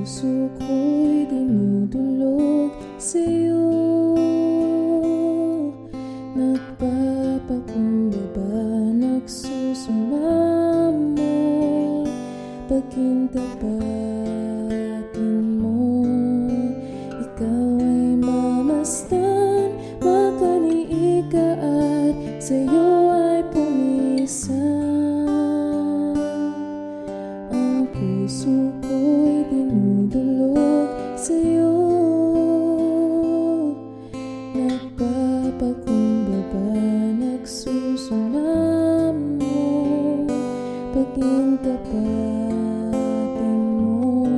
puso ko'y dinudulog sa'yo. Nagpapakumbaba, nagsusumamo, pagkintapatin mo. Ikaw ay mamasdan, makaniig ka at sa'yo ay pumisan. Ang puso ko'y dinudulog sa'yo. Nagpapakumbaba, nagsusumamo, pagkintapatin mo.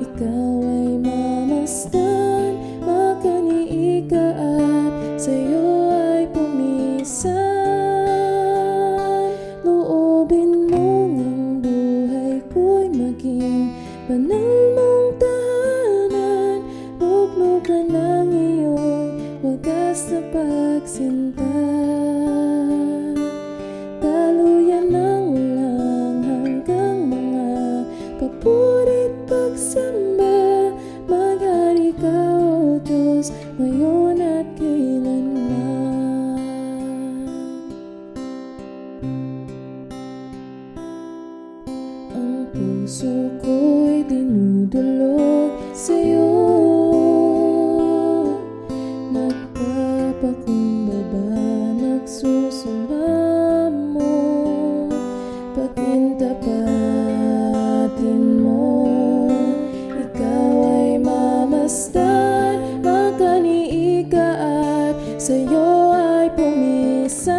Ikaw ay mamasdan, makaniig ka at sa'yo ay pumisan. Loobin mo ang buhay ko'y maging banal mong tahanan. Luglugan ng iyong wagas na pagsinta. Daluyan ng walang hanggang mga papurit pagsamba. Maghari ka, O Diyos, ngayon at kailanman. Ang puso ko'y dinudulog sa'yo. Nagpapakumbaba, nagsusumamo, pagkintapatin mo. Ikaw ay mamasdan, makaniig ka at sa'yo ay pumisan.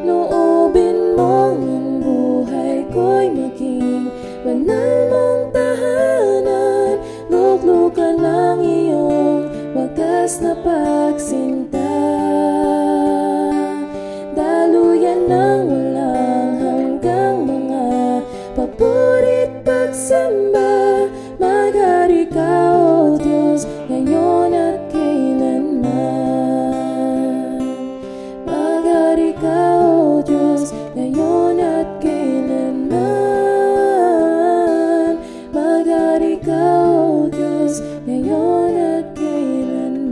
Loobin mo ang buhay ko'y maging banal mong tahanan. Luglugan ng iyong wagas na pagsinta. Daluyan ng walang hanggang mga papurit pagsamba. Maghari ka, O Diyos, ngayon at kailanman. Maghari ka, O Diyos, ngayon at kailanman. Maghari ka, O Diyos, ngayon at kailanman.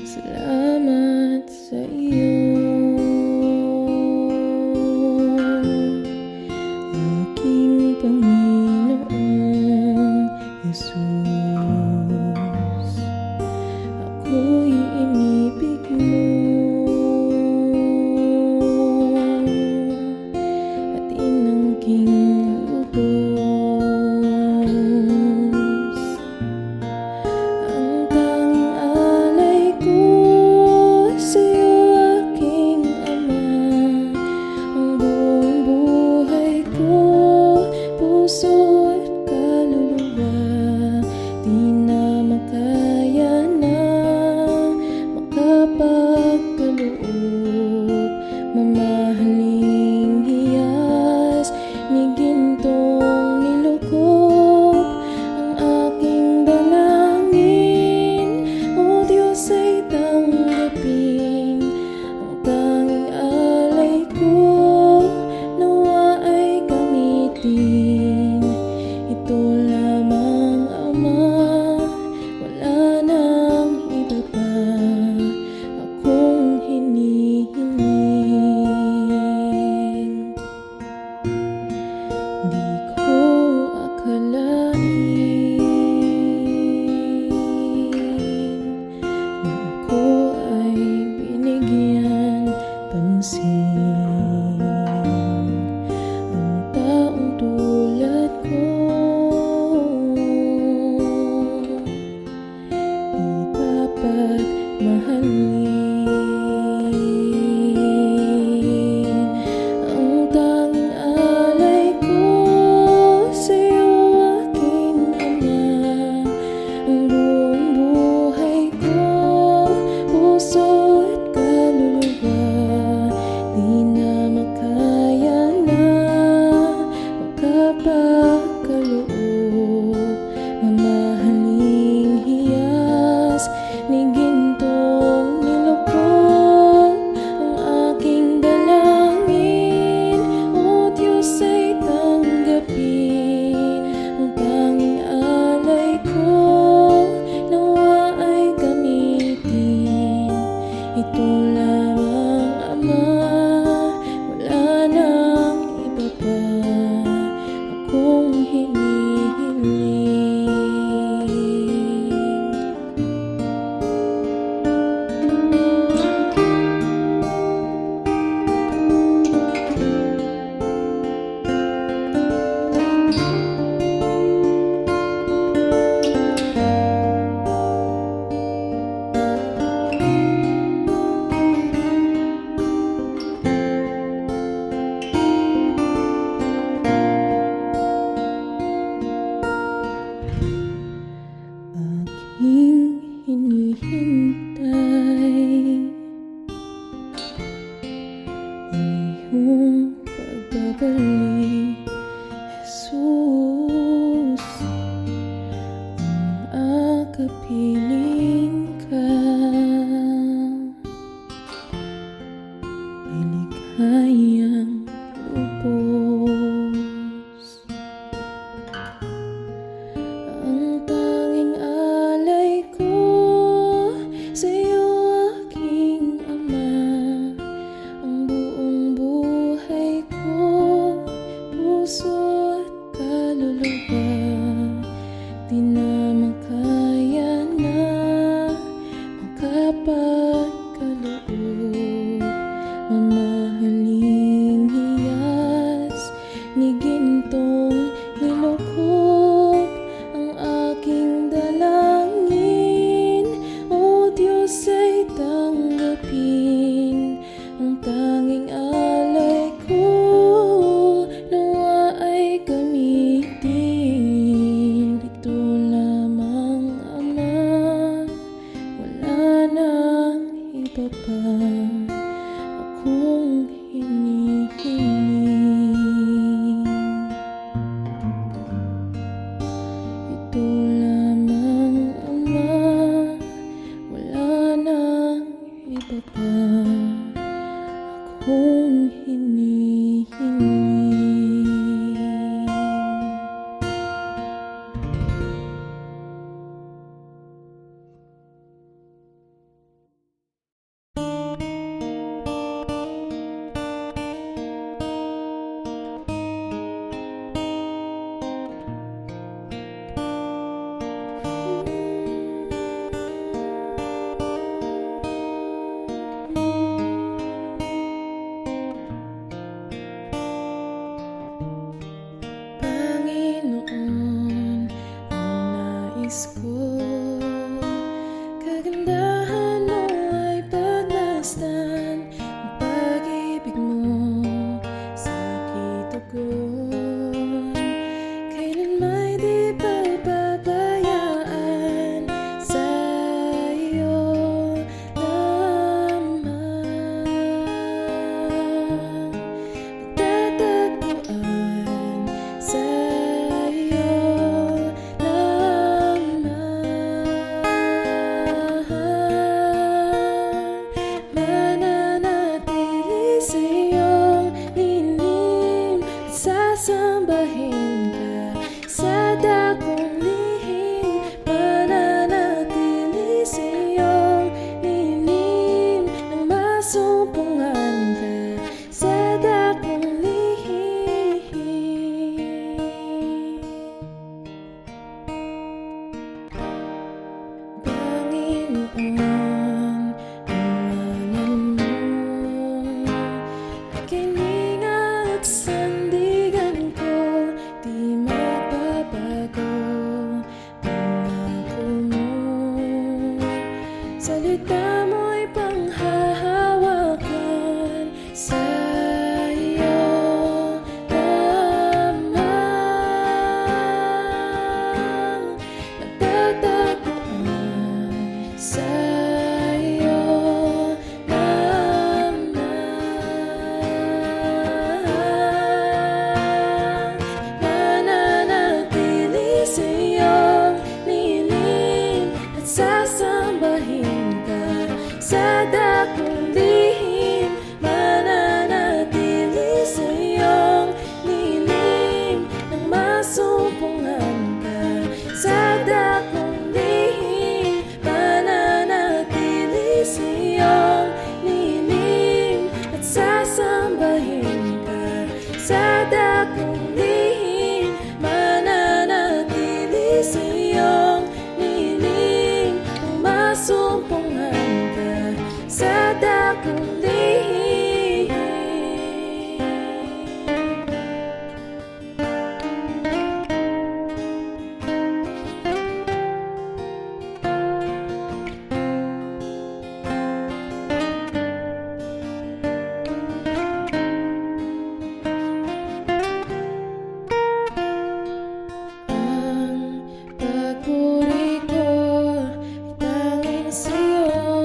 Salamat sa iyo, aking Panginoong Jesus. Ako'y inibig mo at inangking lubos. Ang tanging alay ko sa'yo, aking Ama. Ang buong buhay ko, puso at kaluluwa, di na makaya na makapagkaloob. Mamahaling hiyas ni gintong nilukop ang aking dalangin. O Diyos, ay tanggapin ang tanging alay ko, nawa ay gamitin. Ito lamang, Ama, wala nang iba pa akong hinihiling. Di ko akalain na ako ay binigyan pansin. Ang taong tulad ko di dapat mahalin. piling ka ay ligayang lubos. Ang tanging alay ko sa'yo, aking Ama. Ang buong buhay ko, puso at kaluluwa, di na makaya na makapagkaloob. Mamahaling hiyas ni gintong nilukob ang aking dalangin. O Diyos, ay tanggapin ang tanging alay ko, nawa ay gamitin. Ito lamang, Ama, wala nang iba pa akong hinihiling. Ito lamang, Ama, wala nang iba pa akong hinihiling. Panginoon, ang nais ko, kagandahan mo ay pagmasdan, ang pag-ibig mo sa aking tugon. Kailan may di pababayaan, sa iyo lamang pagtatagpuan, sa iyo lamang mananatili sa iyong lingim at sasambahin ka sa dakong lihim. Mananatili sa iyong lingim nang masumpungan ka sa dakong lihim. Panginoon, ang ngalan mo ay kininga at sandigan ko, di magbabago. Pangako mo, salita mo'y panghahawakan, sa iyo lamang matatagpuan, sa iyo lamang mananatili sa iyong lingim at sasambahin ka sa dakong lihim. Mananatili sa iyong lingim nang masumpungan ka sa dakong lihim. Mananatili sa iyong lingim at sasambahin ka sa dakong lihim. Mananatili sa iyong lingim nang masumpungan ka sa dakong lihim. Ang pagpuri ko ay tanging sa'yo.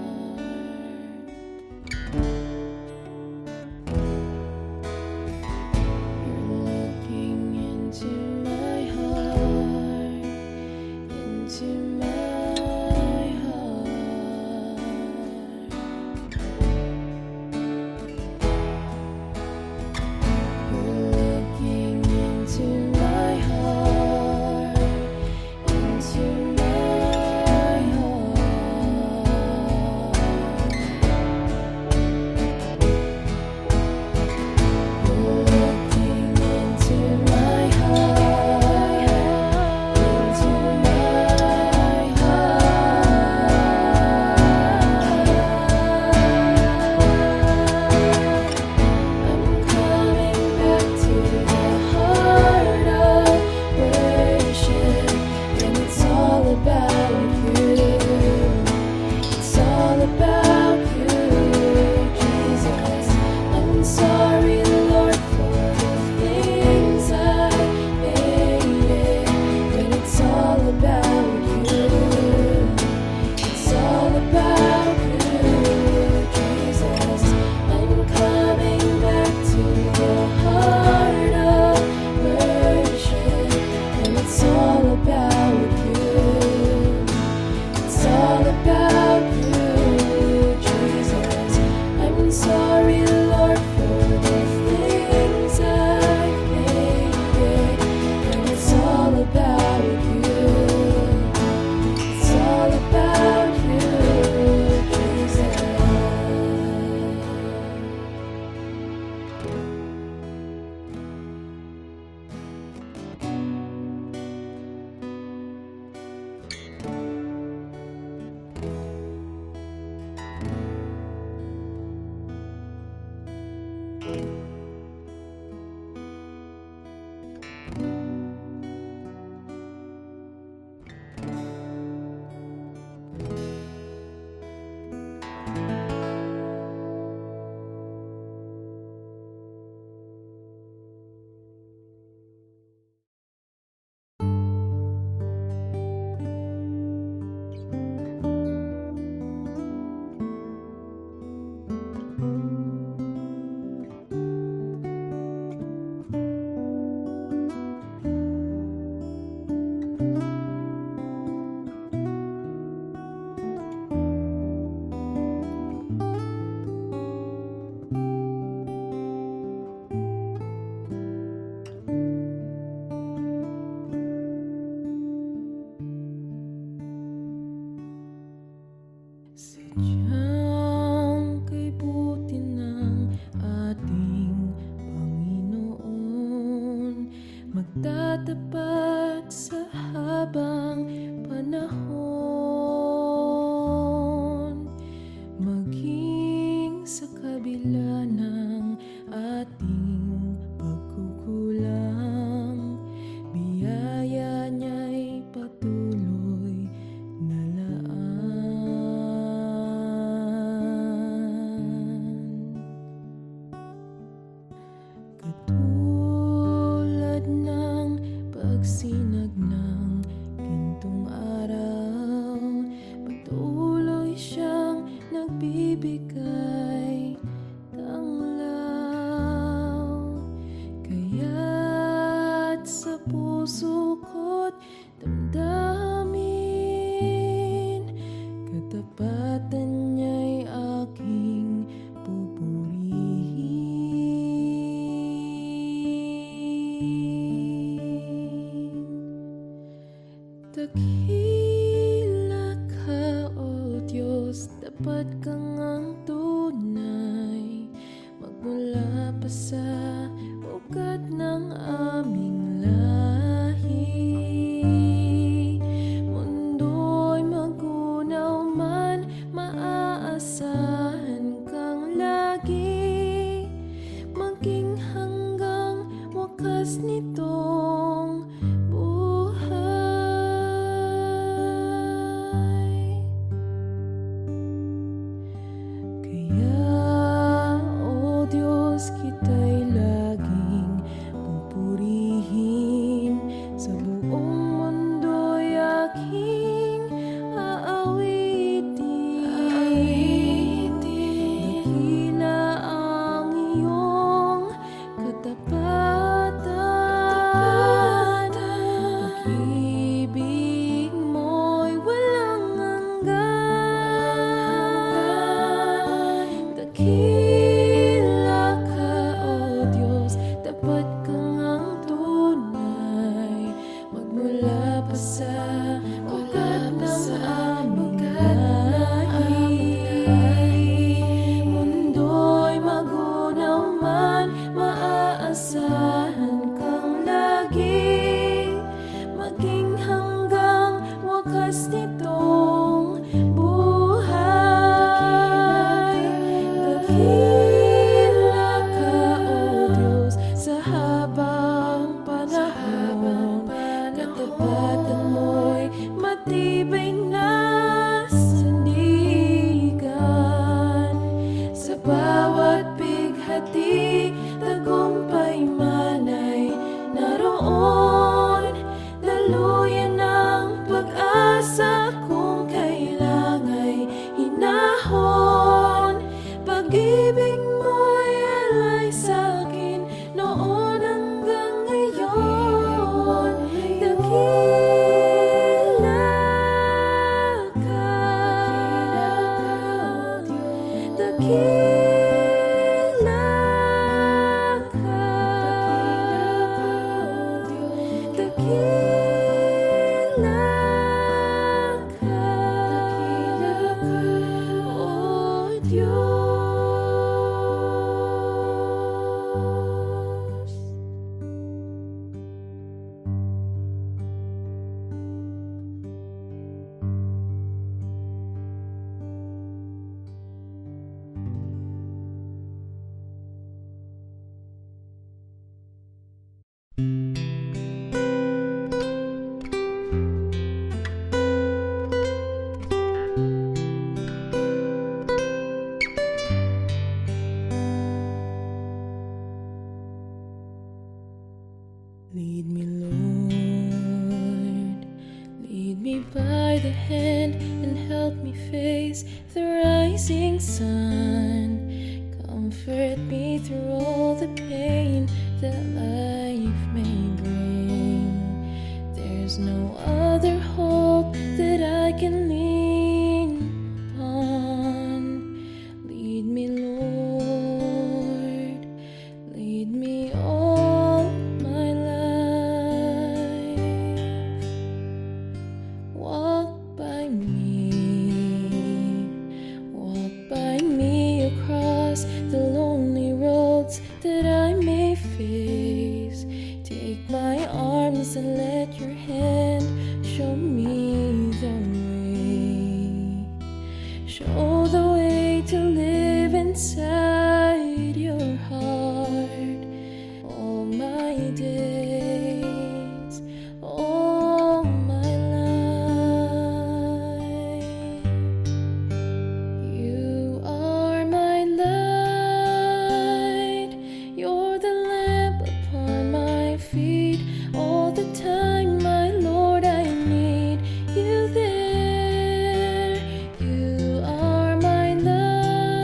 You're looking into my heart, into my heart. pag-ibig ay tanglaw, kaya't sa puso ko't damdamin, katapatan niya'y aking pupurihin. Dakila ka, O Diyos, dapat kang ang tunay, magmula pa sa ugat ng aming lahi. Mundo'y magunaw man, maaasahan kang lagi, maging hanggang wakas nitong buhay. Kaya, O Diyos, kita'y laging pupurihin, sa buong mundo'y aking aawitin. Dakila ang iyong katapatan, pag-ibig mo'y walang hanggan. Dakila ka, O Diyos, dapat kang ang tunay, magmula pa sa ugat ng aming lahi. Mundo'y magunaw man, maaasahan kang lagi, maging hanggang wakas nitong buhay. Dakila ka, O Diyos, sa habang panahon, katapatan mo'y matibay na sandigan. Sa bawat bighati, tagumpay man ay naroon, daluyan ng pag-asa kung kailangan hinahon. Pag-ibig mo'y alay sa'kin noon hanggang ngayon. Dakila ka, dakila ka, dakila ka, O Diyos. Lead me, Lord, lead me by the hand and help me face the rising sun. Comfort me through all the pain that life may bring. There's no other hope that I can lean upon. Lead me, Lord, lead me all my life. Walk by me across the lonely roads that I may face. Take my arms and let your hand show me the way. Show the way to live inside your heart all my days, all my life. You are my light, you're the lamp upon my feet. All the time, my Lord, I need you there. You are my light.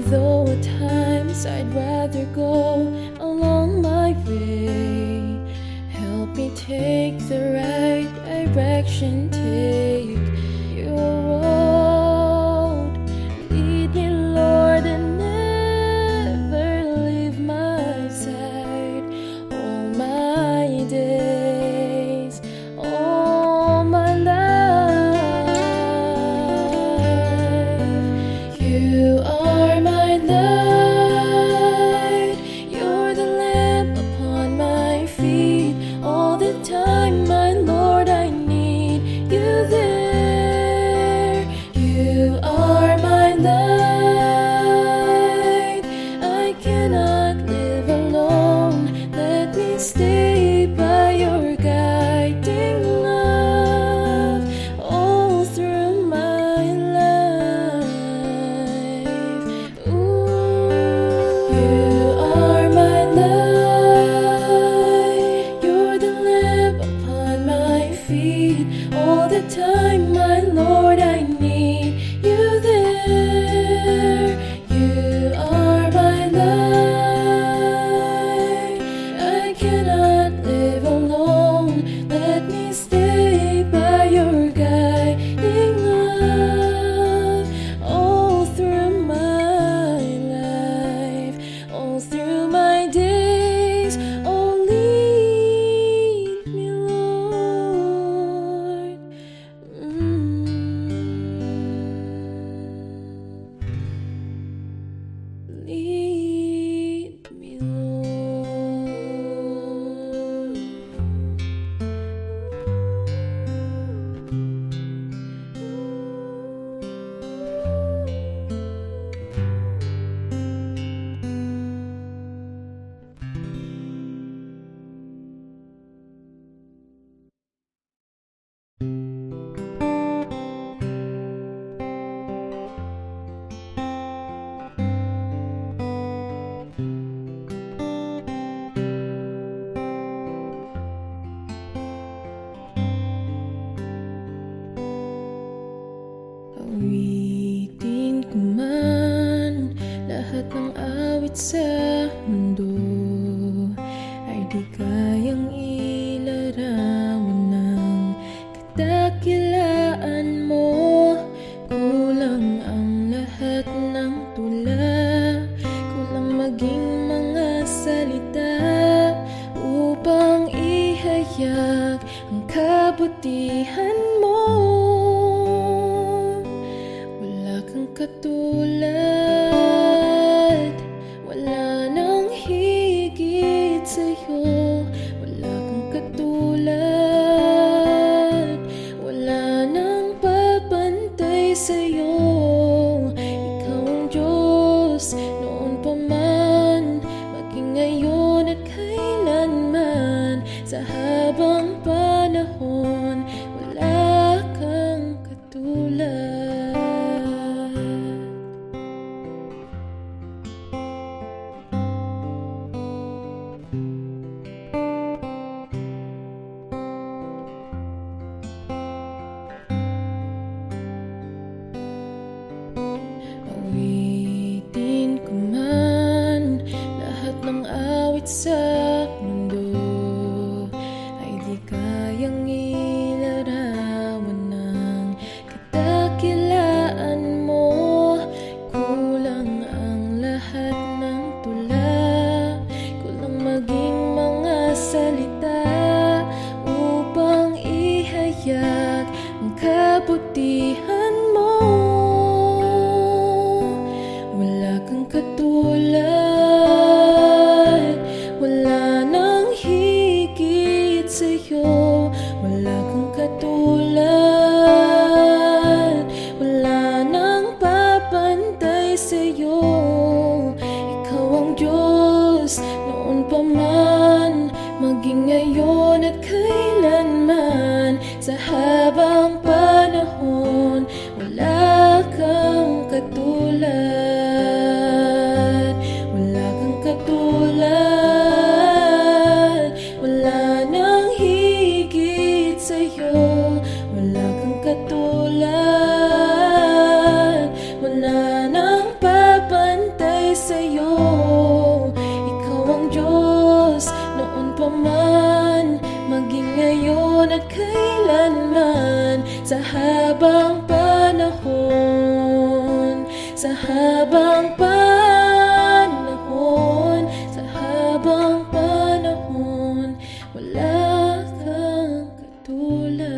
Though at times I'd rather go along my way, help me take the right direction, take your road. Lead me, Lord, and never leave my side all my days, all my life. You are my light, you're the lamp upon my feet. All the time, my Lord, I need you there. You are my light, I cannot live alone. Let me stay by your guiding love all through my life. Ooh, you are my light, you're the lamp upon my feet. All the time, my Lord, I need you there. You are my light, I cannot live alone. Let me stay by your guiding love all through my life, all through my days. Oh, lead me, Lord. Lead me, awitin ko man lahat ng awit sa mundo, ay di kayang ilarawan ng kadakilaan mo. Kulang ang lahat ng tula, kulang maging mga salita upang ihayag ang kabutihan mo. Wala kang katulad, wala nang higit sa'yo. Wala kang katulad, wala nang papantay sa'yo. Ikaw ang Diyos noon pa man, maging ngayon at kailanman. Sa habang panahon, wala kang katulad. Awitin ko man lahat ng awit sa mundo, ay di kayang ilarawan ng kadakilaan mo. Kulang ang lahat ng tula, kulang maging mga salita upang ihayag ang kabutihan mo. Wala kang katulad, wala nang higit sa'yo. Wala kang katulad, wala nang papantay sa'yo. Ikaw ang Diyos noon pa man, maging ngayon at kailanman. Sa habang panahon, wala kang katulad. Wala kang katulad, wala nang higit sa'yo. Wala kang katulad, wala nang papantay habang panahon, sa habang panahon, wala kang katulad.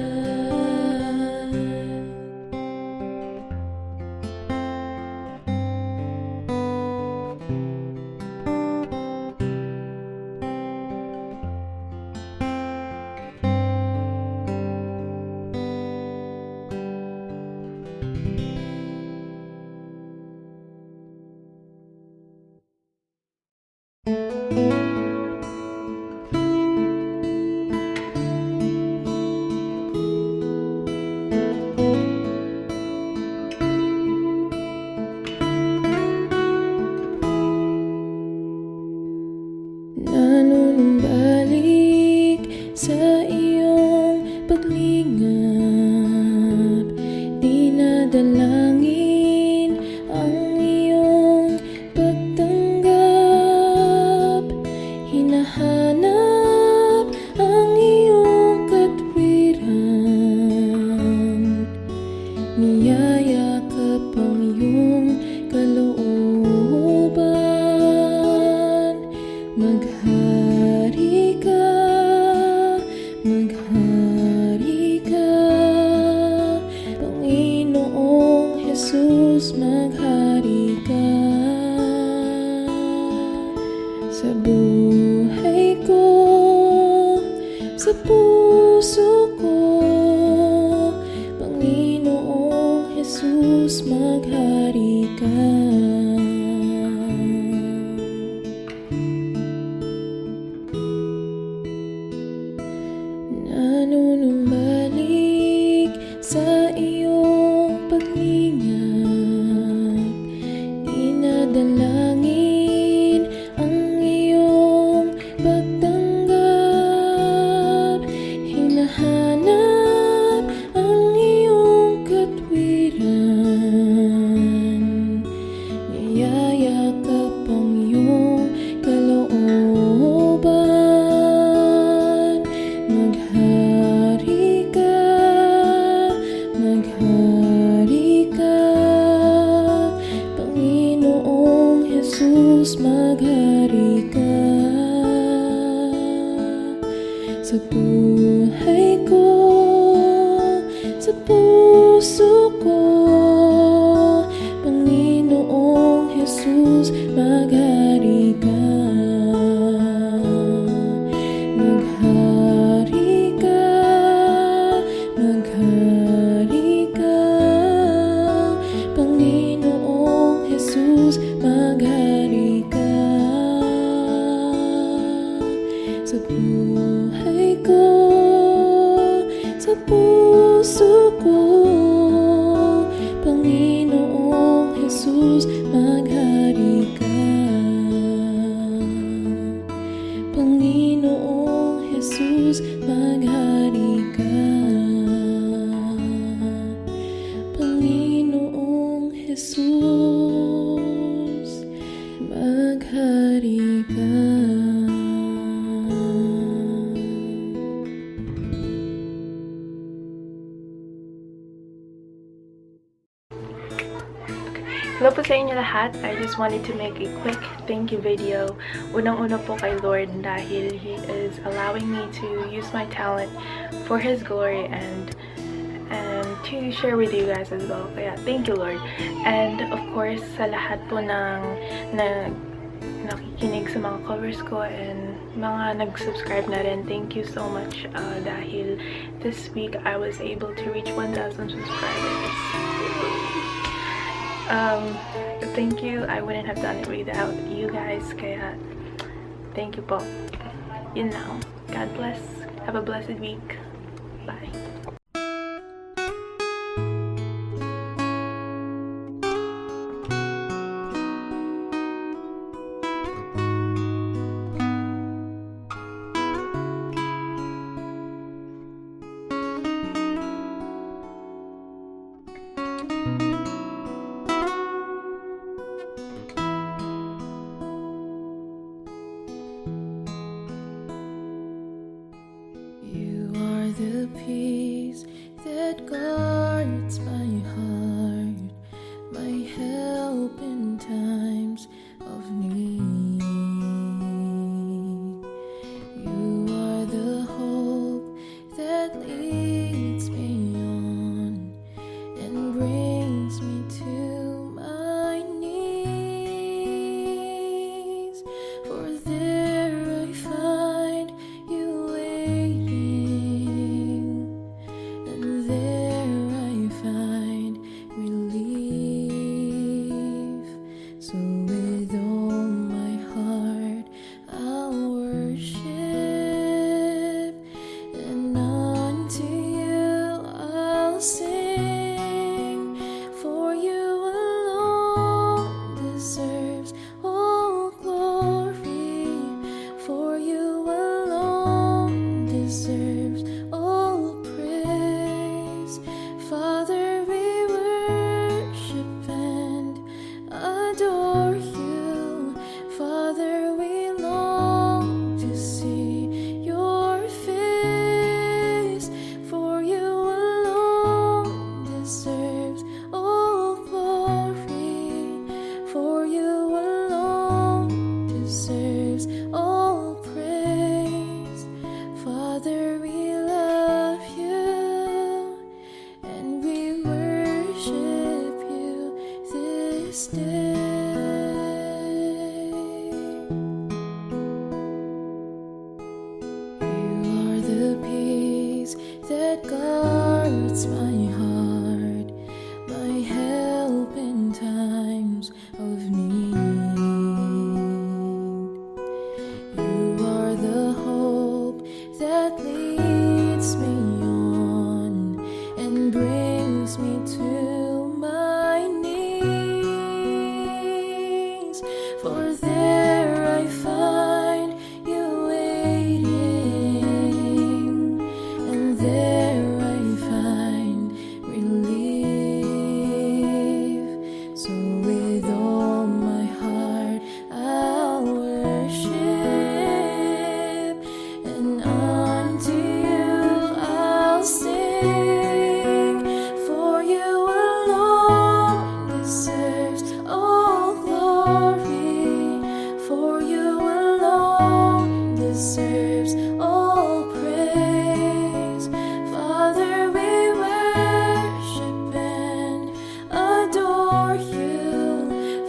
Nanunumbalik sa iyong paglingap, dinadalangin ang iyong pagtanggap, hinahanap ang iyong katwiran, niyayakap ang iyong kalooban. Maghari ka, Panginoong Jesus, maghari ka. Sa buhay ko, sa puso ko, Panginoong Jesus, maghari ka. Nanunumbalik sa iyong paglingap, dinadalangin ang iyong pagtanggap, hinahanap ang iyong katwiran, niyayakap ang iyong kalooban. Maghari ka, Panginoong Jesus, maghari ka. Sa buhay ko, sa puso ko, Panginoong Jesus, maghari ka. Maghari ka, Panginoong Jesus, maghari ka. Sa buhay ko, sa puso ko, Panginoong Jesus, maghari ka. Panginoong Jesus, maghari ka. Panginoong Jesus, maghari ka. Hello po sa inyo lahat. I just wanted to make a quick thank you video. Unang-una po kay Lord dahil He is allowing me to use my talent for His glory and to share with you guys as well. Kaya thank you, Lord. And of course, sa lahat po ng nakikinig sa mga covers ko and mga nag-subscribe na rin, thank you so much dahil this week I was able to reach 1,000 subscribers. Thank you. I wouldn't have done it without you guys. Kaya, thank you po. Yun lang. God bless. Have a blessed week. Bye. The peace You are the peace that guards my heart, my help in times of need. You are the hope that leads me on and brings me to my knees. For there I find you waiting, and there I find relief. So with all my heart I'll worship, and unto you I'll sing. For you alone deserves all glory, for you alone deserves all praise. Father, we worship and adore you.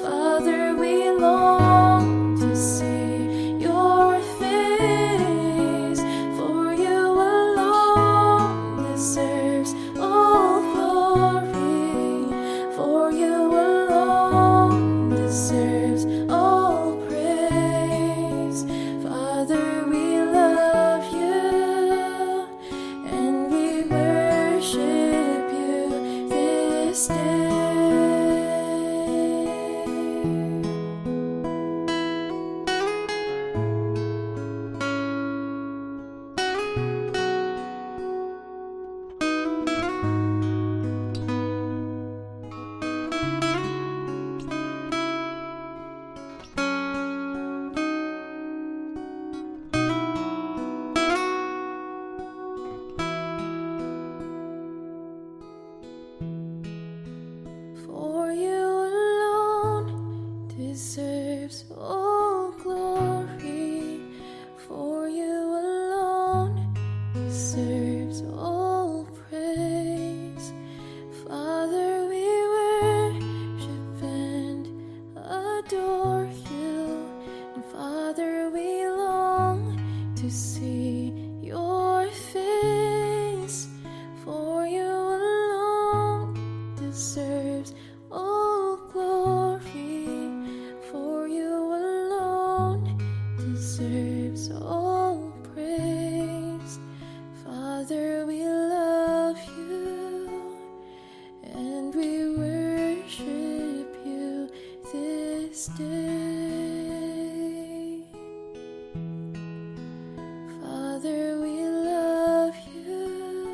Father, we long to see your face, for you alone deserves all glory, for you alone deserves all praise. Father, we love you, and we worship you this day. For you alone deserves all glory, for you alone deserves all praise. Father, we worship and adore you, and Father, we long to see your face, for you alone deserves all glory, for you alone deserves all praise. Father, we love you, and we worship you this day. Father, we love you,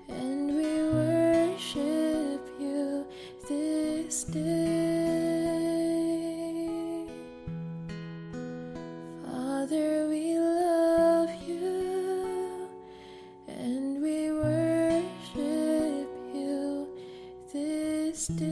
and we worship you this day. Father, we love you, and we worship you this day.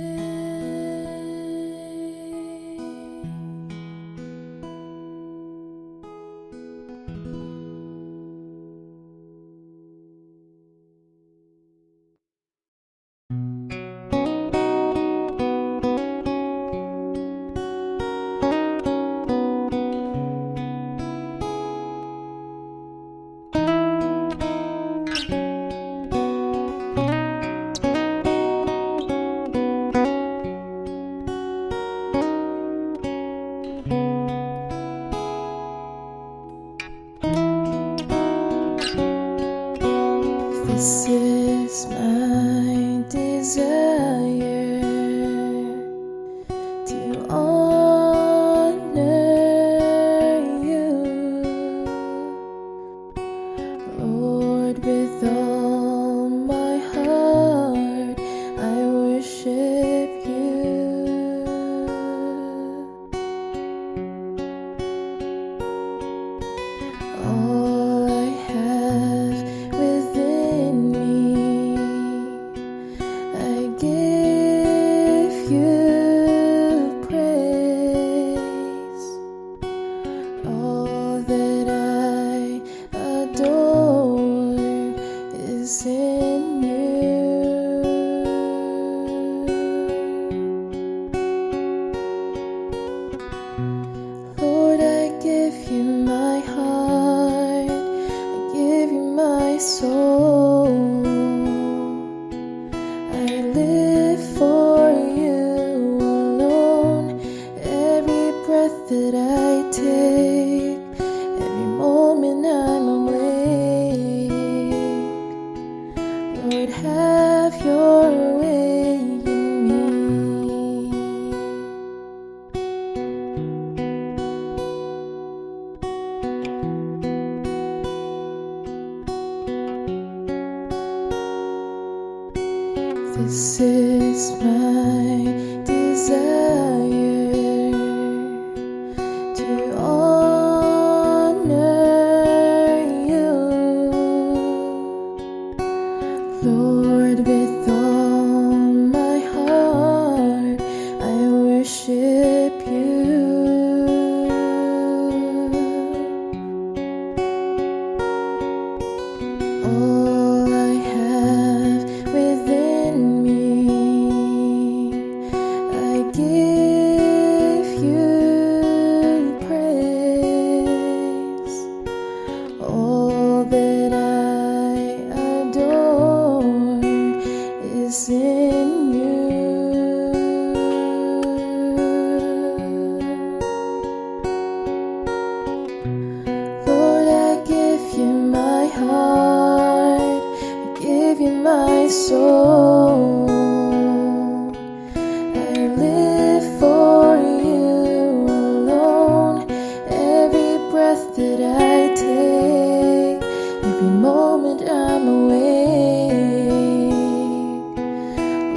This is my desire to honor you, Lord, with all my heart I worship you. All I have within me, I give you praise. All that I adore is in you. Lord, I give you my heart, I give you my soul. I live for you alone. Every breath that I take, every moment I'm awake.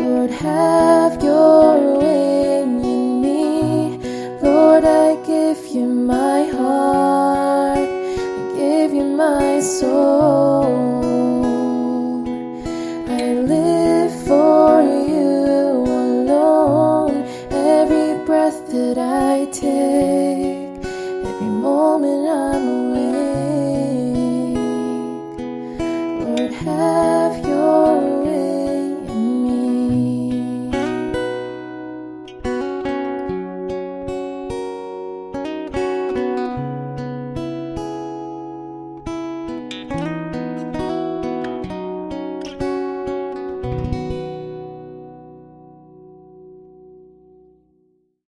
Lord, have your way in me. Lord, I give you my heart, I give you my soul. I live for you alone. Every breath that I take, every moment I'm awake. Lord, have